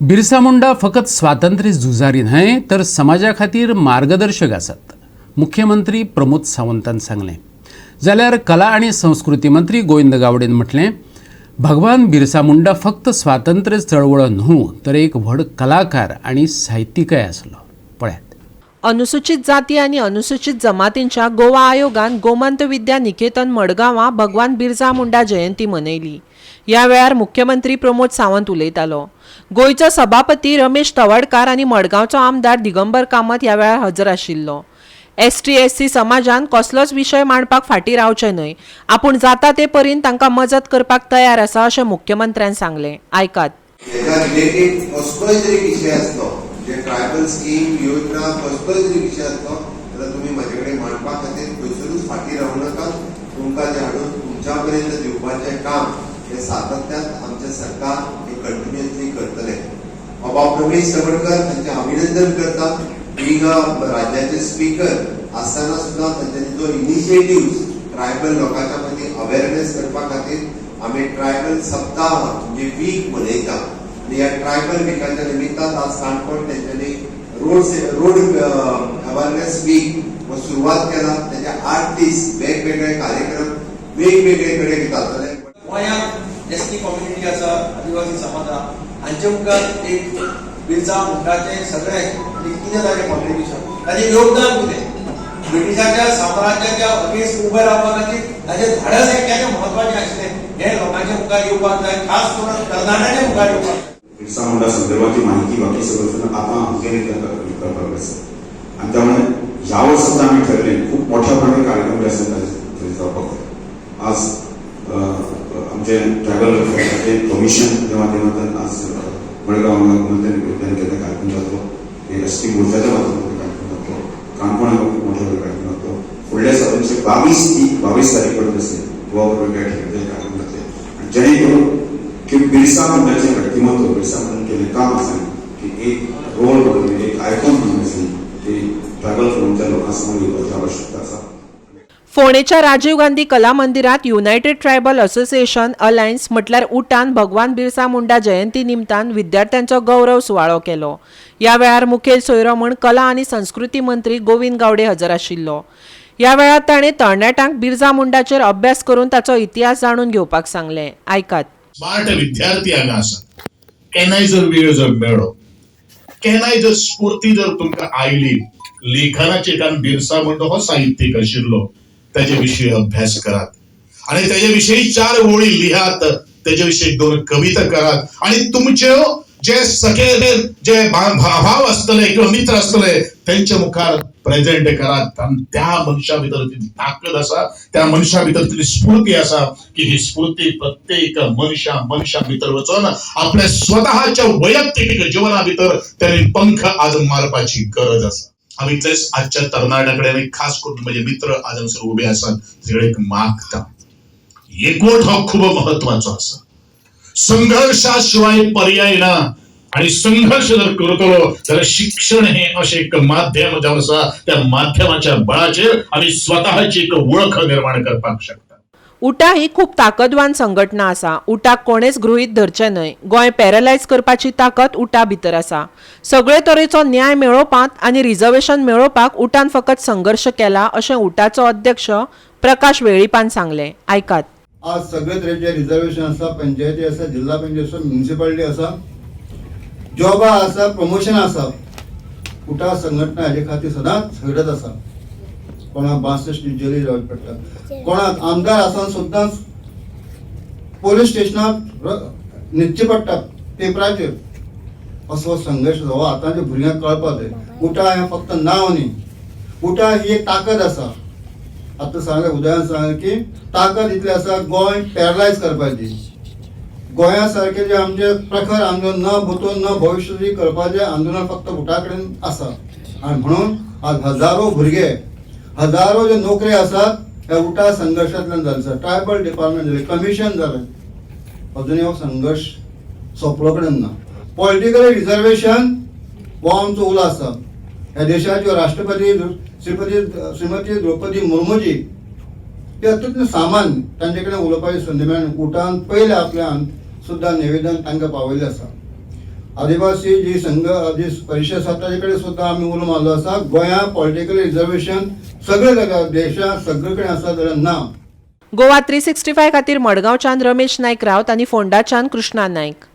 बिरसा मुंडा फकत स्वातंत्र्य झुजारी न्हय तर समाजा खातीर मार्गदर्शक आसात. मुख्यमंत्री प्रमोद सावंतान सांगलें. जाल्यार कला आनी संस्कृती मंत्री गोविंद गावडेन म्हटलें, भगवान बिरसा मुंडा फक्त स्वातंत्र्य चळवळ न्हू तर एक व्हड कलाकार आनी साहित्यिकय आसलो. पळयात. अनुसूचित जाती आणि अनुसूचित जमातींच्या गोवा आयोगान गोमंत विद्या निकेतन मडगांवां भगवान बिरसा मुंडा जयंती मनयली. ह्या वेळार मुख्यमंत्री प्रमोद सावंत उलयतालो. गोंयचो सभापती रमेश तवडकार आनी मडगांवचो आमदार दिगंबर कामत ह्या वेळार हजर आशिल्लो. ST/SC समाजान कसलोच विशय मांडपाक फाटीं रावचें न्हय. आपूण जाता ते परीन तांकां मजत करपाक तयार आसा अशें मुख्यमंत्र्यान सांगलें. आयकात. कसलोय तरी विषय आसलो, जे ट्रायबल स्कीम योजना कसलोय तरी विषय आसलो जाल्यार तुम्ही माझे कडेन मांडपा खातीर खंयसरूच फाटीं रावूं नाका. तुमकां जे हाडून तुमच्या पर्यंत दिवपाचें काम हे सातत्यान आमचें सरकार हे कंटिन्युअसली करतलें. बाब रमेश तवडकर हांचे अभिनंदन करता. बींग राज्याचे स्पीकर आसतना सुद्दां तांच्यांनी जो इनिशिएटिव्ह ट्रायबल लोकांच्या मदीं अवेअरनेस करपा खातीर आमी ट्रायबल सप्ताह म्हणजे वीक मनयता. आणि या ट्रायबल विकाच्या निमित्तान आज काणकोण तेंच्यांनी रोड अवेअरनेस वीक सुरवात केला. त्याचे 8 दीस वेगवेगळे कार्यक्रम वेगवेगळे कडेन जातले. गोंयांत एसटी कम्युनिटी आसा, आदिवासी समाज आसा, हांचे मुखार एक बिरसा मुंडाचे सगळे कितें जालें कॉन्ट्रिब्युशन, ताचें योगदान कितें, ब्रिटिशाच्या साम्राज्याच्या अगेन्स्ट उबे रावपा खातीर ताचें धाडस एकट्याचें म्हत्वाचें आशिल्लें हें लोकांच्या मुखार येवपाक जाय, खास करून तरणाट्यांच्या मुखार येवपाक जाय. बिरसा मुंडा संदर्भातली माहिती बाकी सगळं आता आमच्याने करपाक आसा. आणि त्यामुळे ह्या वर्षी सुद्धा आम्ही ठरले खूप मोठ्या प्रमाणे कार्यक्रम जे आसात जावपाक. आज आमचे ट्रायबल वेलफेअरचे कमिशनच्या माध्यमातून आज मडगांव केलेला कार्यक्रम जातो. ST मोर्चाच्या माध्यमातून कार्यक्रम जातो. काणकोणात खूप मोठ्या कार्यक्रम जातो. फुडल्या 22 तारीखपर्यंत असेल गोवा वेगवेगळ्या ठिकाणी कार्यक्रम जाते. आणि जेणेकरून की बिरसा मुंडाचे व्यक्तिमत्व, बिरसा मुंडाने केले काम असेल की एक रोल म्हणून एक आयकॉन म्हणून असेल की ट्रायबल फ्रंटच्या लोकांसमोर येवपाची आवश्यकता आसा. फोंडेच्या राजीव गांधी कला मंदिरात युनायटेड ट्रायबल असोसिएशन अलायन्स म्हटल्यार उटान भगवान बिरसा मुंडा जयंती निमतान विद्यार्थ्यांचो गौरव सुवाळो केलो. ह्या वेळार मुखेल सोयरो म्हूण कला आनी संस्कृती मंत्री गोविंद गावडे हजर आशिल्लो. ह्या वेळार ताणें तरणाट्यांक बिरसा मुंडाचेर अभ्यास करून ताचो इतिहास जाणून घेवपाक सांगलें. आयकात. स्मार्ट विद्यार्थी हांगा आसात. केन्नाय जर वेळ जर मेळ्ळो, केन्नाय जर स्फूर्ती जर तुमकां आयली, लेखनाचेर, कारण बिरसा मुंडा हो साहित्यीक आशिल्लो, त्याच्या विषयी अभ्यास करात आणि त्याच्या विषयी 4 ओळी लिहात, त्याच्या विषयी 2 कविता करात आणि तुमचे जे सखे जे भाव असतले किंवा मित्र असतले त्यांच्या मुखार प्रेझेंट करात. आणि त्या मनशा भितर ताकद असा, त्या मनशा भितर स्फूर्ती असा की ही स्फूर्ती प्रत्येक मनशा भितर वचून आपल्या स्वतःच्या वैयक्तिक जीवना भितर त्यांनी पंख आज मारपाची गरज असा. आम्ही तेच आजच्या तरणाट्याकडे आम्ही खास करून म्हणजे मित्र आज आमचे उभे असतात सगळे मागता. एकवट हा खूप महत्वाचा असा. संघर्षाशिवाय पर्याय ना. आणि संघर्ष जर करतलो तर शिक्षण हे असे एक माध्यम जावन आसा, त्या माध्यमाच्या बळाचेर आम्ही स्वतःची एक ओळख निर्माण करपाक शकता. उटा ही खूप ताकदवान संघटना आसा. उटाक कोणेच गृहीत धरचे न्हय. गोंय पॅरलायज करपाची ताकद उटा भितर आसा. सगळे तरेचो न्याय मेळोवपाक आनी रिझर्वेशन मेळोवपाक उटान फकत संघर्ष केला अशें उटाचो अध्यक्ष प्रकाश वेळीपान सांगलें. आयकात. आज सगळे तरेचे रिझर्वेशन आसा, पंचायती आसा, जिल्हा पंचायत आसा, म्युनिसिपालिटी आसा, जॉबा आसा, प्रमोशन आसा. उटा संघटना हाजे खातीर सदांच झगडत आसा. कोणाक 62 दीस जेलीत रावचें पडटा, कोणाक आमदार आसून सुद्दां पोलीस स्टेशनाक न्हिदचें पडटा पेपराचेर. असो संघर्श हो आतांच्या भुरग्यांक कळपाक जाय. उटा हें फक्त नांव न्ही, उटा ही एक ताकद आसा. आतां सांगलें, उदयान सांगलें की ताकद इतली आसा गोंय पॅरलायज करपाची. गोंया सारखे जे आमचे प्रखर आंदोलन न भूतो न भविष्य करपाचें आंदोलन फक्त उटा कडेन आसा. आनी म्हणून आज हजारो भुरगे, हजारो जे नोकरी आसात ह्या उटा संघर्शांतल्यान जाल्ले आसा. ट्रायबल डिपार्टमेंट जालें, कमिशन जालें, अजुनूय हो संघर्ष सोंपलो कडेन ना. पॉलिटिकल रिझर्वेशन हो आमचो उलो आसा. ह्या देशाच्यो राष्ट्रपती श्रीमती द्रौपदी मुर्मूजी ते अतिशय सामान्य तांचे कडेन उलोवपाची संदी मेळ्ळी. उटान पयले आपल्यान सुद्दां निवेदन तांकां पावयल्लें आसा. आदिवासी जी संघ जी परिशद आसा ताजे कडेन सुद्दां आमी उलो मारलो आसा. गोंया पॉलिटिकल रिजर्वेशन सगळे जाग्यार देशांत सगळे कडेन आसा जाल्यार ना. गोवा 365 खातीर मडगांवच्यान रमेश नायक रावत आनी फोंडाच्यान कृष्णा नायक.